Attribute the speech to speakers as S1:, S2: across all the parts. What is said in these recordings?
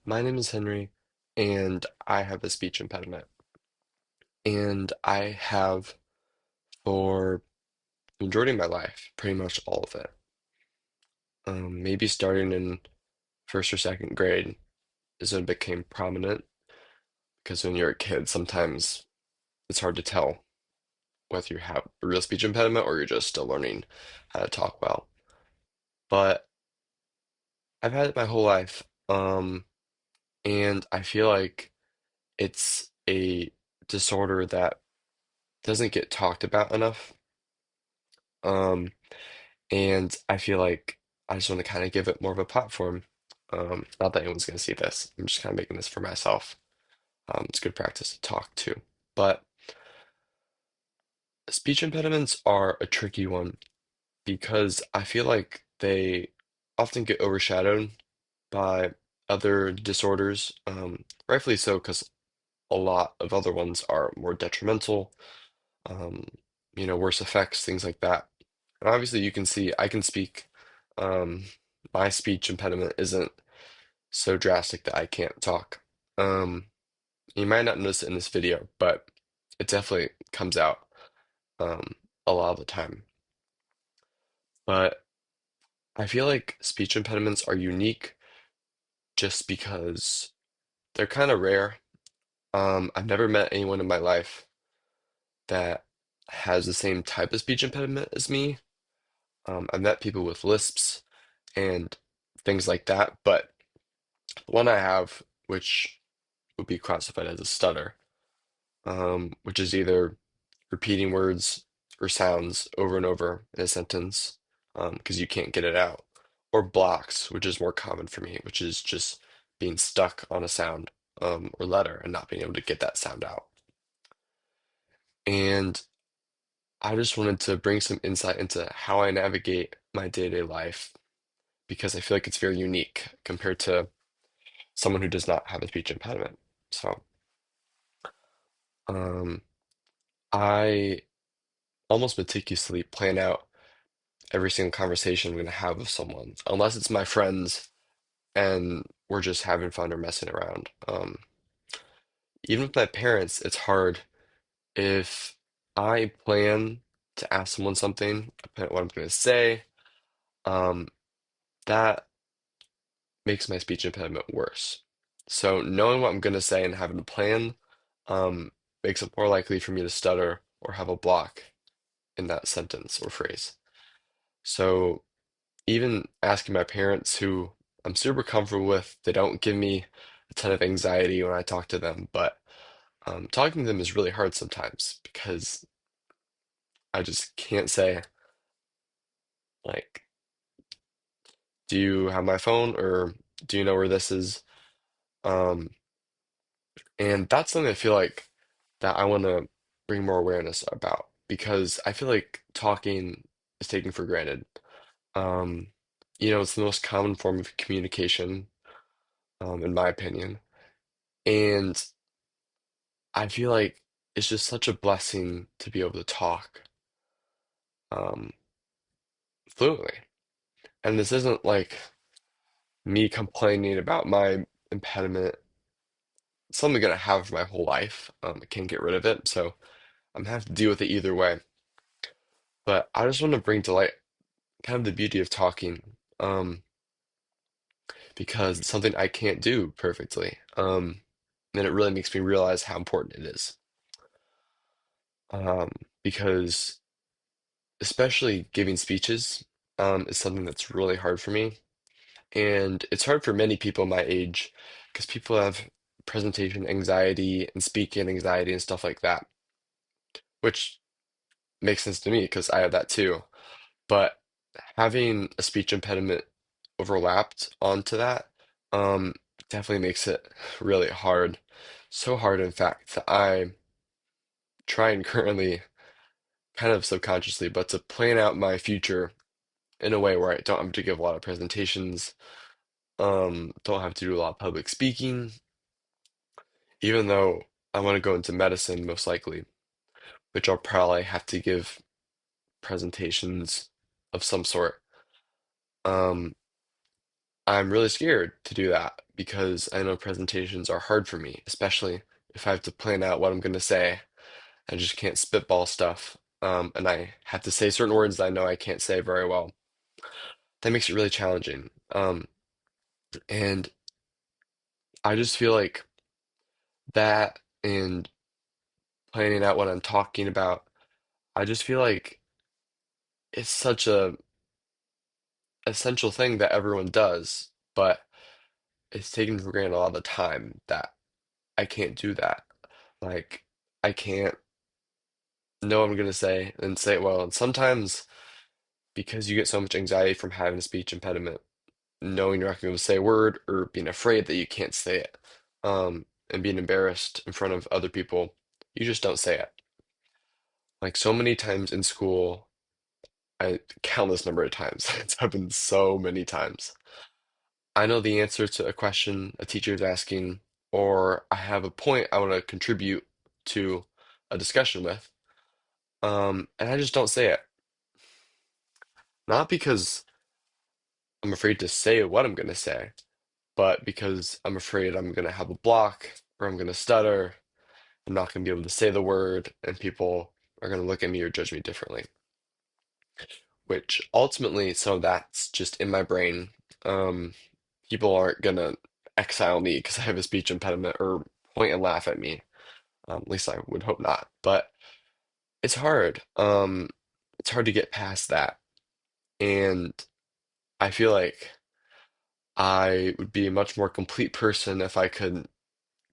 S1: My name is Henry, and I have a speech impediment. And I have for the majority of my life, pretty much all of it. Maybe starting in first or second grade is when it became prominent, because when you're a kid, sometimes it's hard to tell whether you have a real speech impediment or you're just still learning how to talk well. But I've had it my whole life, and I feel like it's a disorder that doesn't get talked about enough. Um, and I feel like I just want to kind of give it more of a platform. Not that anyone's going to see this. I'm just kind of making this for myself. It's good practice to talk too. But speech impediments are a tricky one because I feel like they often get overshadowed by other disorders. Rightfully so, because a lot of other ones are more detrimental, um, worse effects, things like that. And obviously, you can see I can speak. Um, my speech impediment isn't so drastic that I can't talk. Um, you might not notice it in this video, but it definitely comes out um, a lot of the time. But I feel like speech impediments are unique just because they're kind of rare. I've never met anyone in my life that has the same type of speech impediment as me. I've met people with lisps and things like that, but the one I have, which would be classified as a stutter, which is either repeating words or sounds over and over in a sentence because you can't get it out, or blocks, which is more common for me, which is just being stuck on a sound or letter and not being able to get that sound out. And I just wanted to bring some insight into how I navigate my day-to-day life because I feel like it's very unique compared to someone who does not have a speech impediment. So, um, I almost meticulously plan out every single conversation I'm going to have with someone, unless it's my friends and we're just having fun or messing around. Even with my parents, it's hard if I plan to ask someone something, I plan what I'm going to say, um, that makes my speech impediment worse. So knowing what I'm going to say and having a plan, um, makes it more likely for me to stutter or have a block in that sentence or phrase. So even asking my parents, who I'm super comfortable with, they don't give me a ton of anxiety when I talk to them, but talking to them is really hard sometimes because I just can't say, like, do you have my phone or do you know where this is? Um, and that's something I feel like that I want to bring more awareness about because I feel like talking is taken for granted. Um, it's the most common form of communication, in my opinion. And I feel like it's just such a blessing to be able to talk um, fluently. And this isn't like me complaining about my impediment. It's something I'm gonna have for my whole life. I can't get rid of it, so I'm gonna have to deal with it either way. But I just want to bring to light kind of the beauty of talking, because it's something I can't do perfectly. And it really makes me realize how important it is. Um, because especially giving speeches, is something that's really hard for me. And it's hard for many people my age because people have presentation anxiety and speaking anxiety and stuff like that, which makes sense to me because I have that too. But having a speech impediment overlapped onto that, um, definitely makes it really hard. So hard, in fact, that I try and currently, kind of subconsciously, but to plan out my future in a way where I don't have to give a lot of presentations, don't have to do a lot of public speaking, even though I want to go into medicine most likely, which I'll probably have to give presentations of some sort. Um, I'm really scared to do that because I know presentations are hard for me, especially if I have to plan out what I'm going to say. I just can't spitball stuff. And I have to say certain words that I know I can't say very well. That makes it really challenging. And I just feel like that and planning out what I'm talking about, I just feel like it's such a essential thing that everyone does, but it's taken for granted a lot of the time that I can't do that. Like, I can't know what I'm gonna say and say it well. And sometimes because you get so much anxiety from having a speech impediment, knowing you're not gonna be able to say a word or being afraid that you can't say it, and being embarrassed in front of other people, you just don't say it. Like so many times in school, countless number of times, it's happened so many times. I know the answer to a question a teacher is asking, or I have a point I want to contribute to a discussion with, and I just don't say it. Not because I'm afraid to say what I'm going to say, but because I'm afraid I'm going to have a block or I'm going to stutter. I'm not going to be able to say the word, and people are going to look at me or judge me differently, which ultimately, so that's just in my brain. Um, People aren't going to exile me because I have a speech impediment or point and laugh at me. At least I would hope not. But it's hard. It's hard to get past that. And I feel like I would be a much more complete person if I could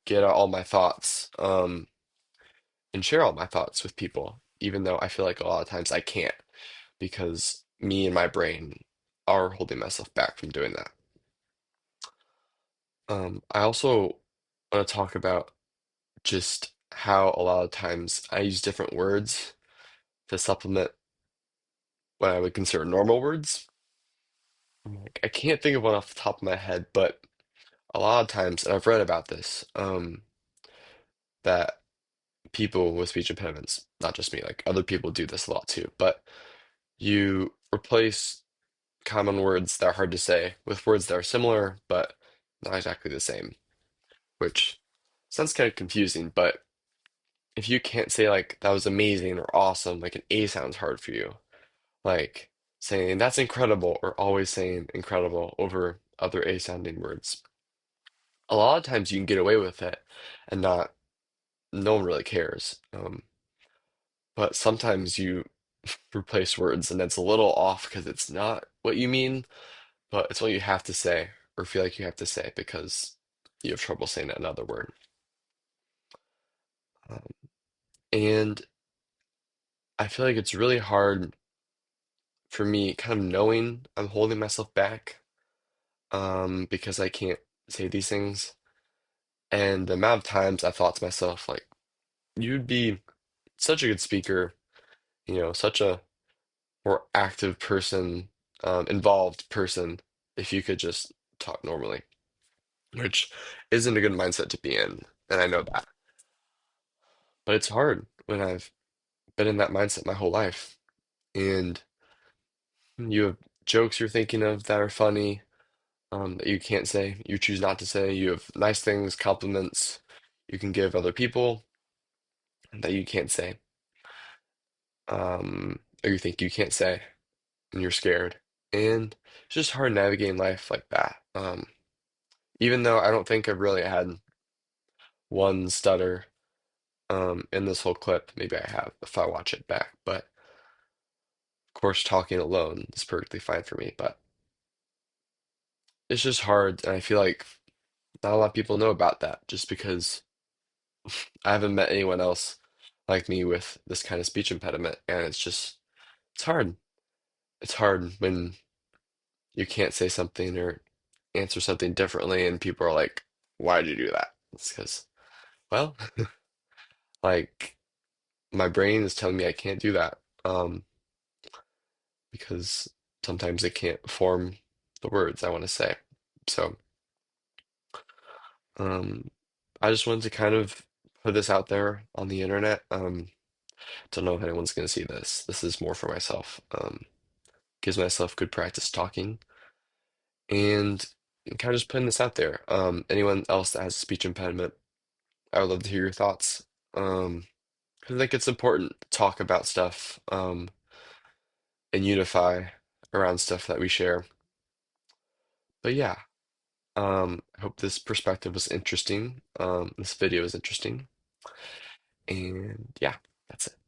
S1: get out all my thoughts, and share all my thoughts with people, even though I feel like a lot of times I can't because me and my brain are holding myself back from doing that. I also want to talk about just how a lot of times I use different words to supplement what I would consider normal words. Like, I can't think of one off the top of my head, but a lot of times, and I've read about this, that people with speech impediments, not just me, like other people do this a lot too, but you replace common words that are hard to say with words that are similar but not exactly the same, which sounds kind of confusing, but if you can't say like that was amazing or awesome, like an A sounds hard for you, like saying that's incredible or always saying incredible over other A sounding words. A lot of times you can get away with it and not, no one really cares. But sometimes you replace words and it's a little off because it's not what you mean, but it's what you have to say or feel like you have to say because you have trouble saying another word. Um, and I feel like it's really hard for me kind of knowing I'm holding myself back, because I can't say these things. And the amount of times I thought to myself, like, you'd be such a good speaker, such a more active person, involved person, if you could just talk normally, which isn't a good mindset to be in. And I know that. But it's hard when I've been in that mindset my whole life. And you have jokes you're thinking of that are funny, that you can't say, you choose not to say. You have nice things, compliments you can give other people that you can't say, or you think you can't say, and you're scared. And it's just hard navigating life like that. Even though I don't think I've really had one stutter, in this whole clip. Maybe I have if I watch it back. But of course, talking alone is perfectly fine for me. But it's just hard, and I feel like not a lot of people know about that just because I haven't met anyone else like me with this kind of speech impediment, and it's hard. It's hard when you can't say something or answer something differently, and people are like, "Why'd you do that?" It's because, well, like my brain is telling me I can't do that, because sometimes it can't form the words I want to say. So, um, I just wanted to kind of put this out there on the internet. Don't know if anyone's going to see this. This is more for myself. Gives myself good practice talking. And kind of just putting this out there. Anyone else that has a speech impediment, I would love to hear your thoughts. 'Cause I think it's important to talk about stuff, and unify around stuff that we share. But yeah, I hope this perspective was interesting. This video was interesting. And yeah, that's it.